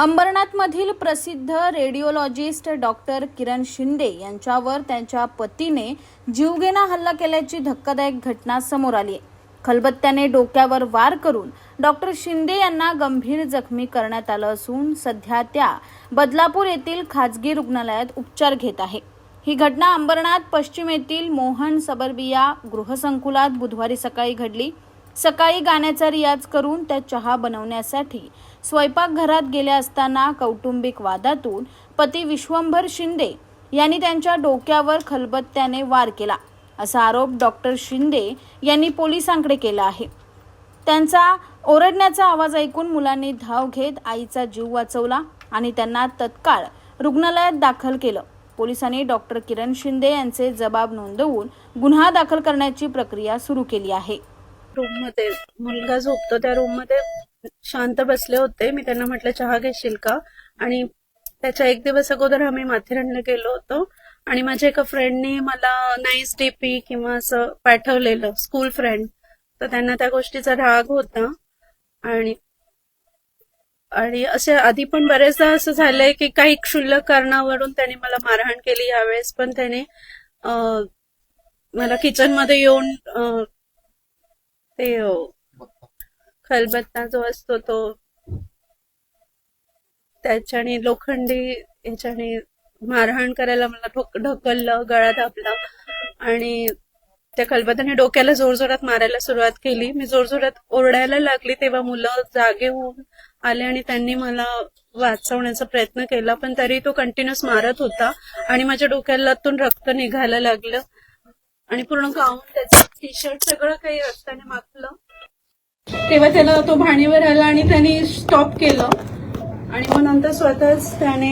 अंबरनाथमधील प्रसिद्ध radiologist doctor किरण शिंदे यांच्यावर त्यांच्या पतीने जीवघेणा हल्ला केल्याची धक्कादायक घटना समोर आली आहे. खलबत्त्याने डोक्यावर वार करून डॉक्टर शिंदे यांना गंभीर जखमी करण्यात आलं असून सध्या त्या बदलापूर येथील खाजगी रुग्णालयात उपचार घेत आहे. ही घटना अंबरनाथ पश्चिम येथील मोहन सबरबिया गृहसंकुलात बुधवारी सकाळी घडली. सकाळी गाण्याचा रियाज करून त्या चहा बनवण्यासाठी स्वयंपाकघरात गेले असताना कौटुंबिक वादातून पती विश्वंभर शिंदे यांनी त्यांच्या डोक्यावर खलबत्त्याने वार केला असा आरोप डॉक्टर शिंदे यांनी पोलिसांकडे केला आहे. त्यांचा ओरडण्याचा आवाज ऐकून मुलांनी धाव घेत आईचा जीव वाचवला आणि त्यांना तत्काळ रुग्णालयात दाखल केलं. पोलिसांनी डॉक्टर किरण शिंदे यांचे जबाब नोंदवून गुन्हा दाखल करण्याची प्रक्रिया सुरू केली आहे. रूम मध्ये मुलगा झोपतो त्या रूम मध्ये शांत बसले होते. मी त्यांना म्हटलं चहा घेशील का, आणि त्याच्या एक दिवस अगोदर आम्ही माथेरानला गेलो होतो आणि माझ्या एका फ्रेंडनी मला नाईस डीपी किंवा असं पाठवलेलं, स्कूल फ्रेंड. तर त्यांना त्या गोष्टीचा राग होता आणि असे आधी पण बरेचदा असं झालंय की काही क्षुल्लक कारणावरून त्यांनी मला मारहाण केली. यावेळेस पण त्याने मला किचन मध्ये येऊन ते खलबत्ता जो असतो तो त्याच्याने लोखंडी याच्याने मारहाण करायला मला ढकललं, गळा दाबला आणि त्या खलबत्त्याने डोक्याला जोरजोरात मारायला सुरुवात केली. मी जोरजोरात ओरडायला लागली तेव्हा मुलं जागे होऊन आले आणि त्यांनी मला वाचवण्याचा प्रयत्न केला, पण तरी तो कंटिन्युअस मारत होता आणि माझ्या डोक्यातून रक्त निघायला लागलं आणि पूर्ण गाऊन, त्याचं टी शर्ट सगळं काही रक्ताने माखलं. तेव्हा त्याला तो भाणीवर आला आणि त्याने स्टॉप केलं आणि मग नंतर स्वतःच त्याने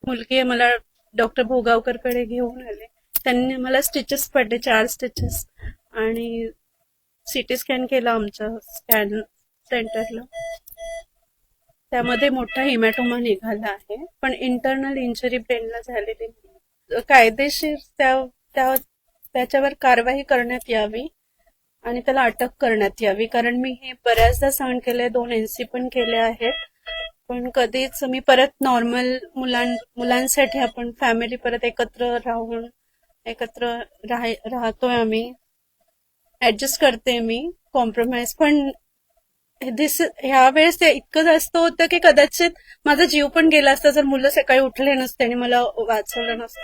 मुलगी मला डॉक्टर भोगावकरकडे घेऊन आले. त्यांनी मला स्टिचेस पडले, 4 स्टिचेस, आणि सिटी स्कॅन केला आमच्या स्कॅन सेंटरला. त्यामध्ये मोठा हिमॅटोमा निघाला आहे, पण इंटरनल इंजरी ब्रेनला झालेली नाही. कायदेशीर त्याच्यावर कारवाई करण्यात यावी आणि त्याला अटक करण्यात यावी, कारण मी हे बऱ्याचदा सहन केले, 2 NC पण केले आहेत, पण कधीच मी परत नॉर्मल मुलांसाठी आपण फॅमिली परत एकत्र राहतोय आम्ही, ऍडजस्ट करते मी, कॉम्प्रोमाइज. पण ह्या वेळेस ते इतकं जास्त होतं की कदाचित माझा जीव पण गेला असता जर मुलं सकाळी उठले नसते आणि मला वाचवलं नसतं.